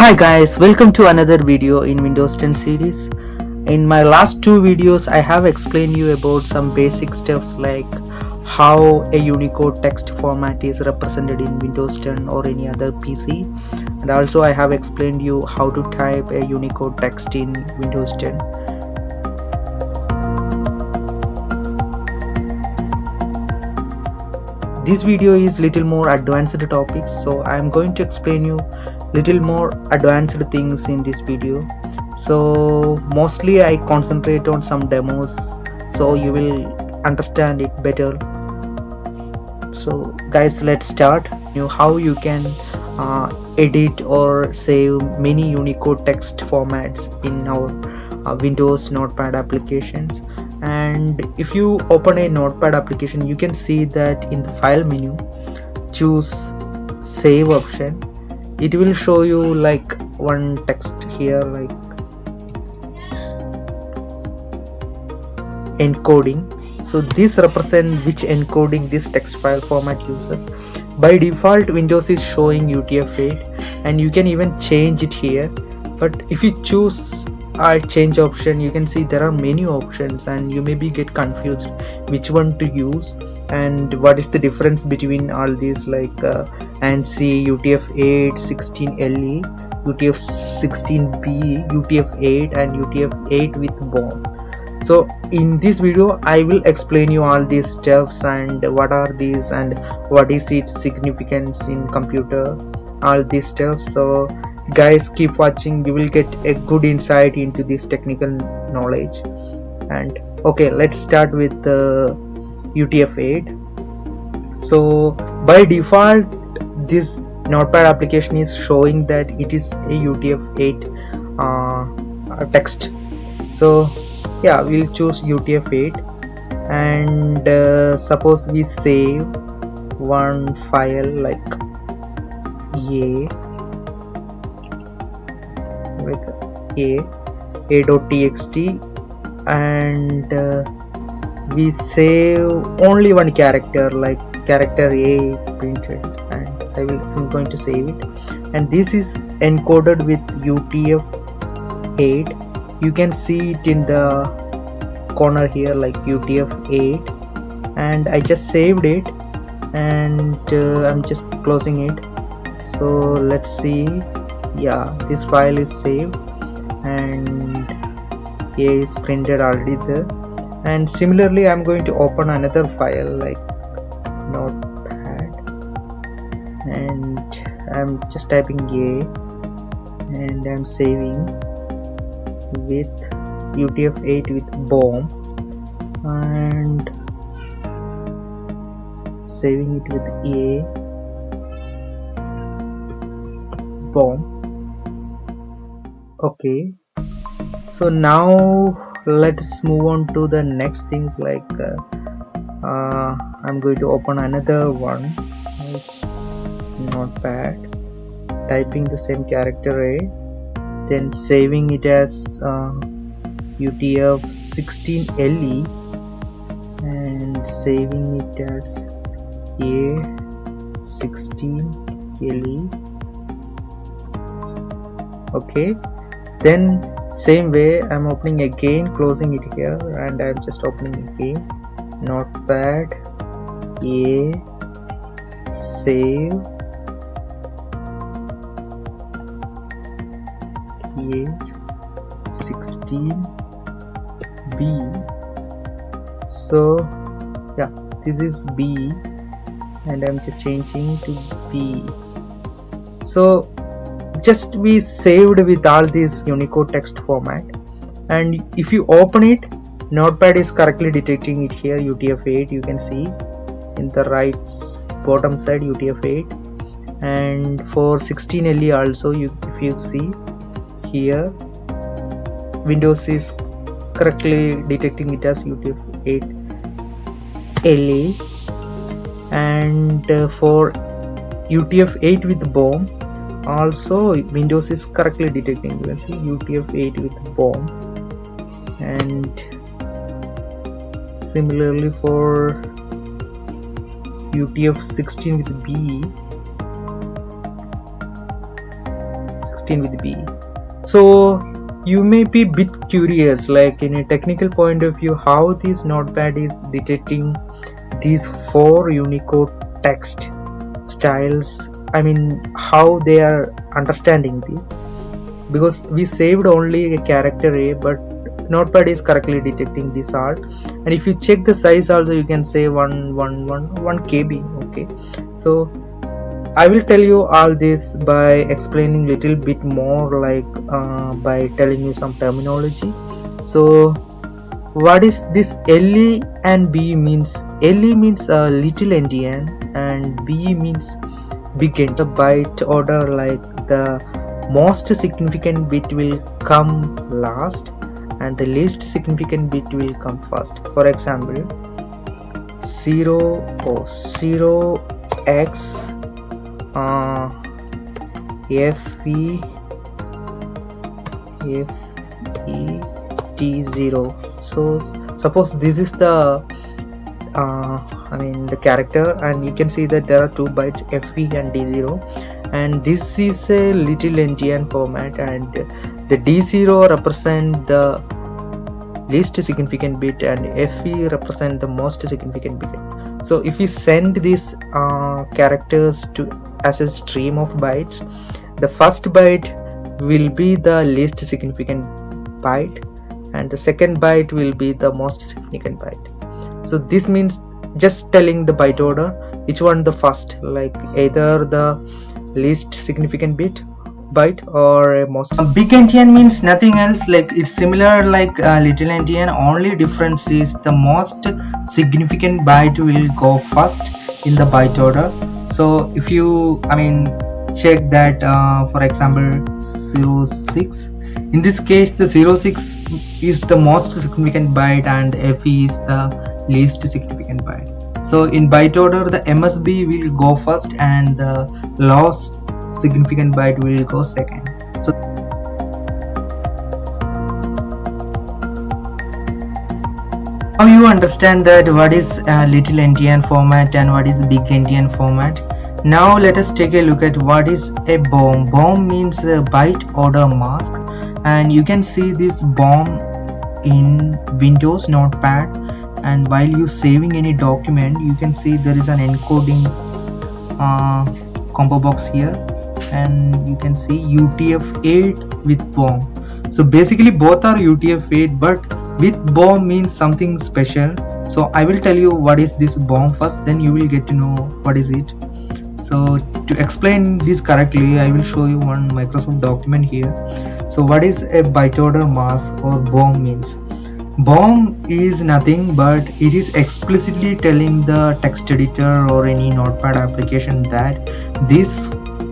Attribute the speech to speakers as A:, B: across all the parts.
A: Hi guys, welcome to another video in Windows 10 series. In my last two videos I have explained you about some basic stuffs like how a Unicode text format is represented in Windows 10 or any other PC, and also I have explained you how to type a Unicode text in Windows 10. This video is little more advanced topics, so I am going to explain you little more advanced things in this video. So mostly I concentrate on some demos so you will understand it better. So guys, let's start. How you can edit or save many Unicode text formats in our Windows Notepad applications. And if you open a Notepad application, you can see that in the file menu, choose save option. It will show you like one text here like encoding. So this represents which encoding this text file format uses. By default Windows is showing UTF-8 and you can even change it here, but if you choose change option, you can see there are many options and you may be get confused which one to use and what is the difference between all these, like ANSI, UTF-8, 16LE, UTF-16B, UTF-8 and UTF-8 with BOM. So in this video I will explain you all these stuffs and what are these and what is its significance in computer, all this stuff. So guys, keep watching, you will get a good insight into this technical knowledge. And okay, let's start with the UTF-8. So by default this Notepad application is showing that it is a UTF-8 text. So yeah, we'll choose UTF-8 and suppose we save one file like a.txt and we save only one character like character A printed, and I'm going to save it. And this is encoded with UTF-8. You can see it in the corner here like UTF-8, and I just saved it and I'm just closing it. So let's see, yeah, this file is saved and A is printed already there. And similarly I'm going to open another file like Notepad and I'm just typing A and I'm saving with UTF-8 with BOM and saving it with A BOM. Okay, so now let's move on to the next things like I'm going to open another one like Notepad, typing the same character A, then saving it as UTF-16LE and saving it as A16LE. okay, then same way I'm opening again, closing it here, and I'm just opening again Notepad A, save A16B. so yeah, this is B and I'm just changing to B. So just we saved with all this Unicode text format, and if you open it, Notepad is correctly detecting it here UTF-8. You can see in the right bottom side UTF-8, and for 16LE also if you see here, Windows is correctly detecting it as UTF-8 LE, and for UTF-8 with BOM also Windows is correctly detecting. You can see UTF-8 with BOM, and similarly for UTF-16 with B, 16 with B. So you may be a bit curious, like in a technical point of view, how this notepad is detecting these 4 Unicode text styles. I mean, how they are understanding this, because we saved only a character A, but notepad is correctly detecting this art. And if you check the size also, you can say 1 KB. Okay, so I will tell you all this by explaining little bit more, like by telling you some terminology. So what is this LE and BE means? LE means little endian and BE means big end. The byte order, like the most significant bit will come last and the least significant bit will come first. For example, 0x FET0. So suppose this is the the character, and you can see that there are 2 bytes, FE and D0, and this is a little endian format, and the D0 represent the least significant bit and FE represent the most significant bit. So if we send these characters to as a stream of bytes, the first byte will be the least significant byte and the second byte will be the most significant byte. So this means just telling the byte order, which one the first, like either the least significant bit byte or a most. Big endian means nothing else, like it's similar like little endian, only difference is the most significant byte will go first in the byte order. So if you check that for example 06, in this case the 06 is the most significant byte and FE is the least significant byte. So in byte order the MSB will go first and the last significant byte will go second. So now you understand that what is little endian format and what is big endian format. Now let us take a look at what is a BOM. BOM means a byte order mask, and you can see this BOM in Windows Notepad, and while you saving any document you can see there is an encoding combo box here, and you can see UTF-8 with BOM. So basically both are UTF-8, but with BOM means something special. So I will tell you what is this BOM first, then you will get to know what is it. So to explain this correctly, I will show you one Microsoft document here. So what is a byte order mask or BOM means? BOM is nothing but it is explicitly telling the text editor or any notepad application that this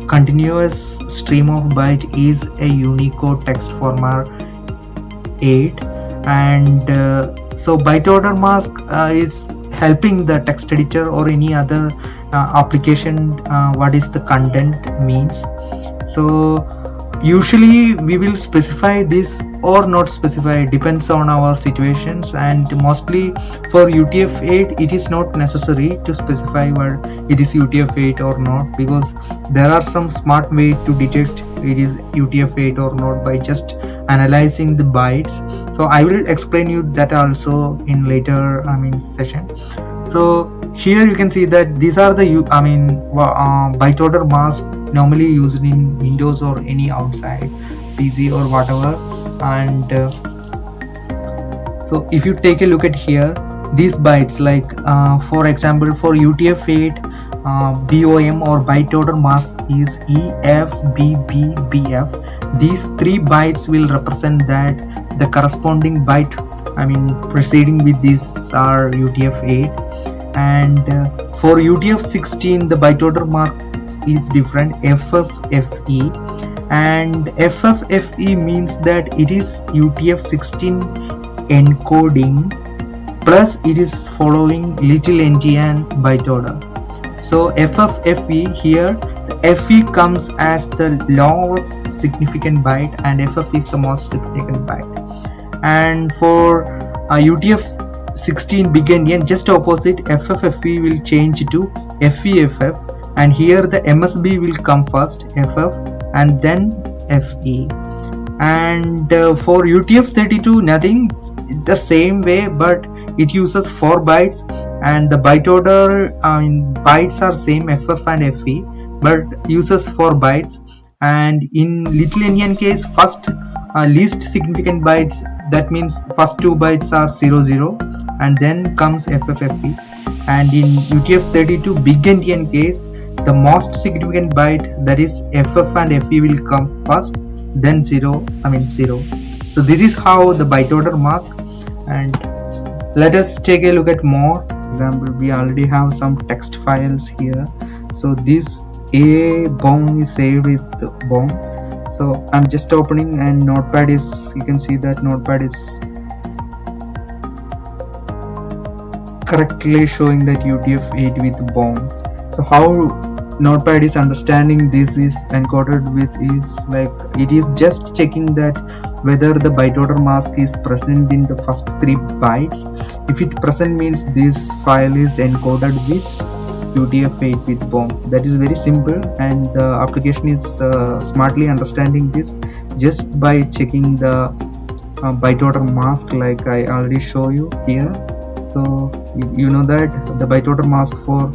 A: continuous stream of byte is a Unicode text format 8, and so byte order mask is helping the text editor or any other application what is the content means. So usually we will specify this or not specify, depends on our situations, and mostly for UTF-8 it is not necessary to specify whether it is UTF-8 or not, because there are some smart way to detect it is UTF-8 or not by just analyzing the bytes. So I will explain you that also in later session. So here you can see that these are the byte order mask normally used in Windows or any outside PC or whatever. And so if you take a look at here, these bytes, like for example for UTF-8 BOM or byte order mask is EFBBBF. These 3 bytes will represent that the corresponding byte preceding with these are UTF-8, and for UTF-16 the byte order mark is different, FFFE, and FFFE means that it is UTF-16 encoding plus it is following little endian byte order. So FFFE here, the FE comes as the lowest significant byte and FF is the most significant byte. And for UTF-16 big endian, just opposite, FFFE will change to FEFF, and here the MSB will come first, FF, and then FE. And for UTF-32 nothing, the same way, but it uses 4 bytes, and the byte order bytes are same, FF and FE, but uses 4 bytes. And in Little Endian case, first least significant bytes, that means first 2 bytes are 00, and then comes FFFE. And in UTF-32 Big Endian case, the most significant byte, that is FF and FE, will come first, then 0. So this is how the byte order mask. And let us take a look at more example. We already have some text files here. So this A bomb is saved with the bomb. So I'm just opening, and notepad is, you can see that notepad is correctly showing that UTF-8 with bomb. So how notepad is understanding this is encoded with is like, it is just checking that whether the byte order mask is present in the first 3 bytes. If it present, means this file is encoded with UTF-8 with bomb. That is very simple, and the application is smartly understanding this just by checking the byte order mask, like I already show you here. So you know that the byte order mask for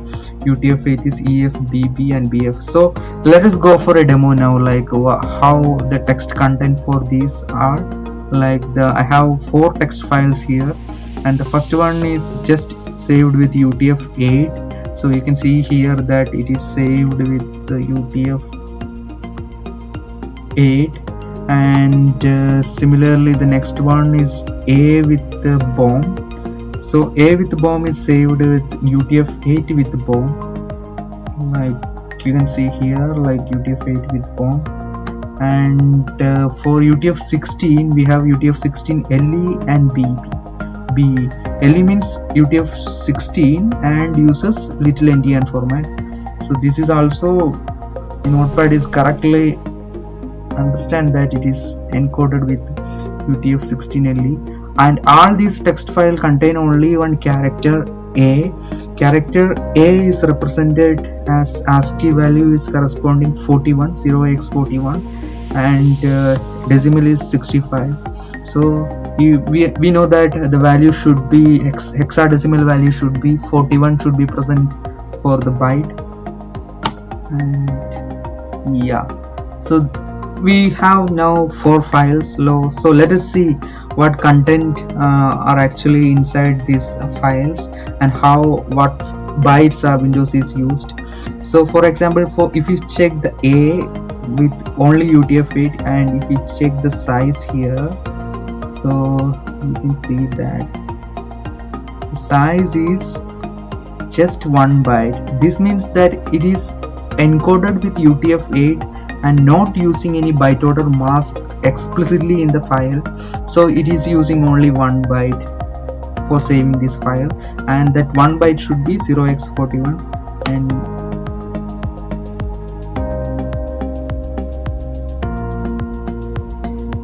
A: UTF-8 is EF, BB and BF. So let us go for a demo now, like how the text content for these are. Like I have 4 text files here, and the first one is just saved with UTF-8. So you can see here that it is saved with the UTF-8. And similarly the next one is A with the bomb. So A with the bomb is saved with UTF-8 with the bomb, like you can see here, like UTF-8 with bomb. And for UTF-16 we have UTF-16 LE and BE. LE means UTF-16 and uses Little Endian format. So this is also, notepad is correctly understand that it is encoded with UTF-16 LE. And all these text file contain only one character A. Character A is represented as ASCII value is corresponding 41, 0x41, and decimal is 65. So we know that the value should be hexadecimal value should be 41, should be present for the byte. And yeah, so we have now 4 files. So let us see what content are actually inside these files, and what bytes or Windows is used. So for example, if you check the A with only UTF-8, and if you check the size here, so you can see that the size is just 1 byte. This means that it is encoded with UTF-8 and not using any byte order mask explicitly in the file. So it is using only 1 byte for saving this file, and that 1 byte should be 0x41. And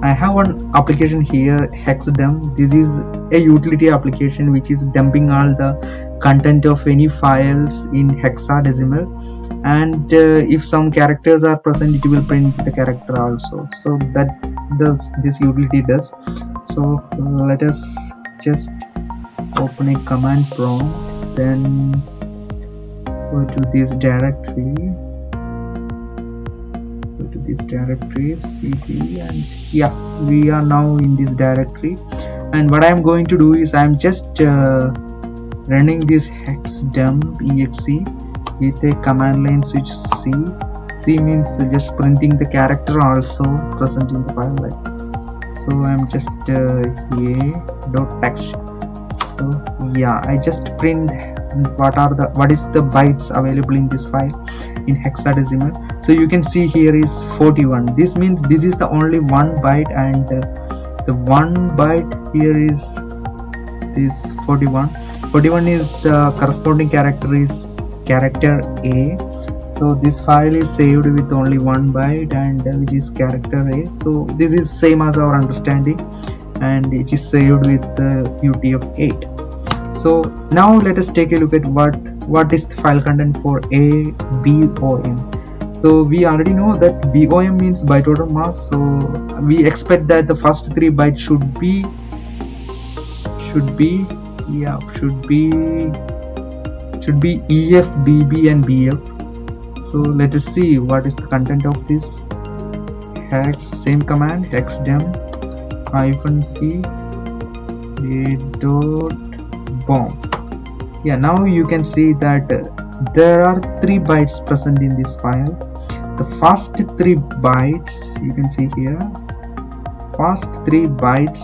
A: I have one application here, HexDump. This is a utility application which is dumping all the content of any files in hexadecimal, and if some characters are present, it will print the character also. So that's this utility does. So let us just open a command prompt, then go to this directory, cd, and yeah, we are now in this directory. And what I am going to do is I am just running this HexDump exe with a command line switch C. C means just printing the character also present in the file. Like, so I'm just a.text. So yeah, I just print what is the bytes available in this file in hexadecimal. So you can see here is 41. This means this is the only 1 byte, and the 1 byte here is this 41. 41 is the corresponding character is character A. So this file is saved with only 1 byte, and which is character A. So this is same as our understanding, and it is saved with UTF-8. So now let us take a look at what is the file content for A, B, O, N. So we already know that BOM means byte order mask, so we expect that the first 3 bytes should be EF, BB and BF. So let us see what is the content of this hex. Same command, hexdem -c a dot bomb. Yeah, now you can see that there are 3 bytes present in this file. The first 3 bytes, you can see here, first 3 bytes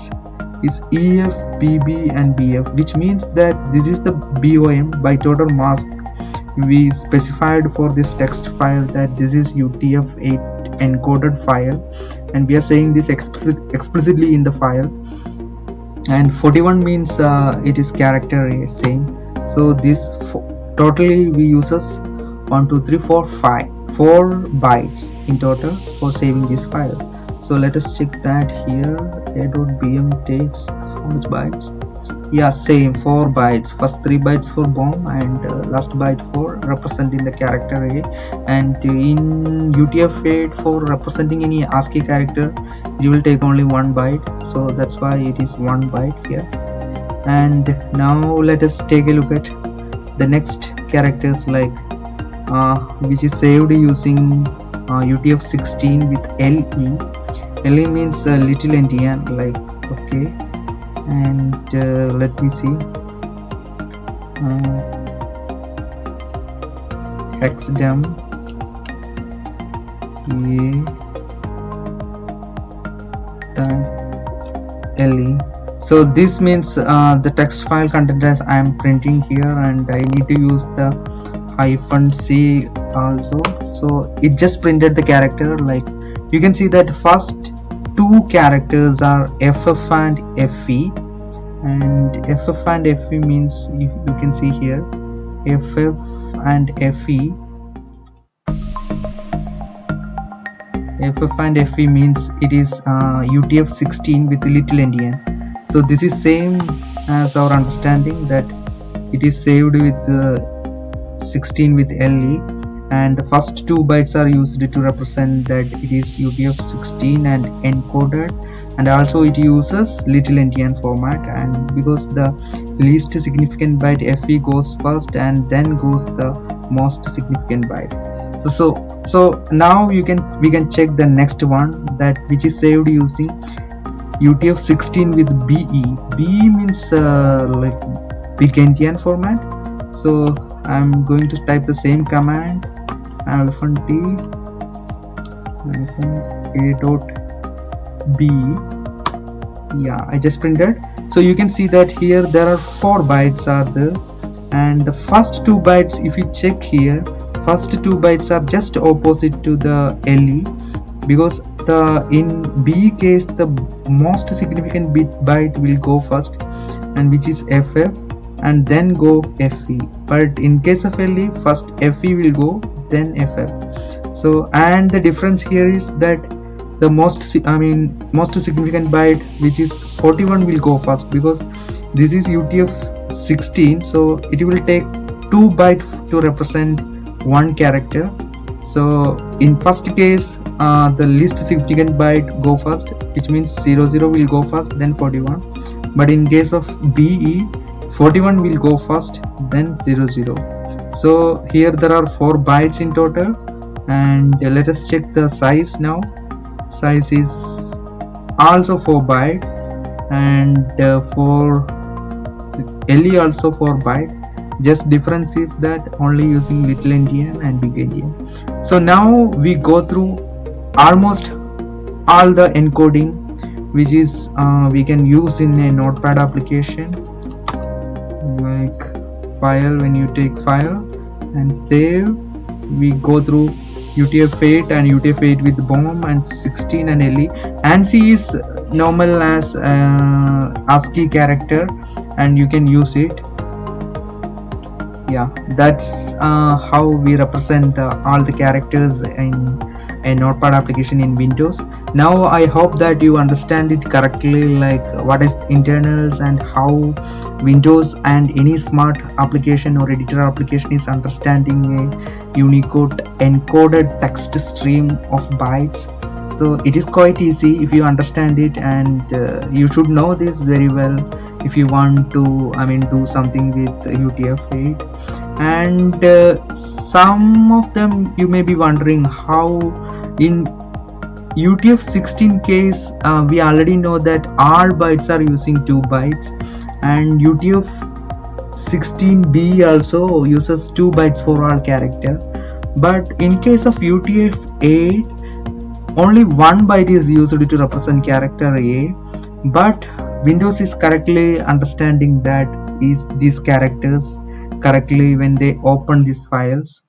A: is EF, BB and BF, which means that this is the BOM, byte order mask. We specified for this text file that this is UTF-8 encoded file, and we are saying this explicitly in the file. And 41 means it is character array, same. So this totally we uses 1 2 3 4 5 4 bytes in total for saving this file. So let us check that here. A.bm takes how much bytes? Yeah, same, 4 bytes. First 3 bytes for bomb and last byte for representing the character array. And in UTF-8 for representing any ASCII character, you will take only 1 byte, so that's why it is 1 byte here. And now let us take a look at the next characters, like which is saved using UTF-16 with LE. LE means little endian, like, okay. And let me see, hexdem LE. So this means the text file content as I am printing here, and I need to use the -c also. So it just printed the character. Like you can see that first 2 characters are FF and FE, and FF and FE means you can see here FF and FE. FF and FE means it is UTF-16 with little endian. So this is same as our understanding that it is saved with 16 with LE, and the first 2 bytes are used to represent that it is UTF-16 and encoded, and also it uses little endian format. And because the least significant byte FE goes first and then goes the most significant byte. So now we can check the next one, that which is saved using UTF-16 with BE. BE means like big endian format. So I'm going to type the same command, -t -a.b. Yeah, I just printed. So you can see that here there are 4 bytes are there, and the first 2 bytes, if you check here, first 2 bytes are just opposite to the LE, because in B case the most significant byte will go first, and which is FF, and then go FE. But in case of LE, first FE will go, then FF. So, and the difference here is that the most significant byte, which is 41, will go first, because this is UTF-16, so it will take 2 bytes to represent 1 character. So in first case the least significant byte go first, which means 00 will go first, then 41. But in case of BE, 41 will go first, then 00. So here there are 4 bytes in total, and let us check the size now. Size is also 4 bytes, and for LE also 4 bytes. Just difference is that only using little endian and big endian. So now we go through almost all the encoding which is we can use in a notepad application, like file. When you take file and save, we go through UTF-8 and UTF-8 with bomb and 16 and LE. ANSI is normal as ASCII character, and you can use it. Yeah, that's how we represent all the characters in a notepad application in Windows. Now I hope that you understand it correctly, like what is internals and how Windows and any smart application or editor application is understanding a Unicode encoded text stream of bytes. So it is quite easy if you understand it, and you should know this very well if you want to do something with UTF-8. And some of them you may be wondering how in UTF-16 case we already know that all bytes are using 2 bytes, and UTF-16B also uses 2 bytes for all character. But in case of UTF-8, only 1 byte is used to represent character A, but Windows is correctly understanding that these characters correctly when they open these files.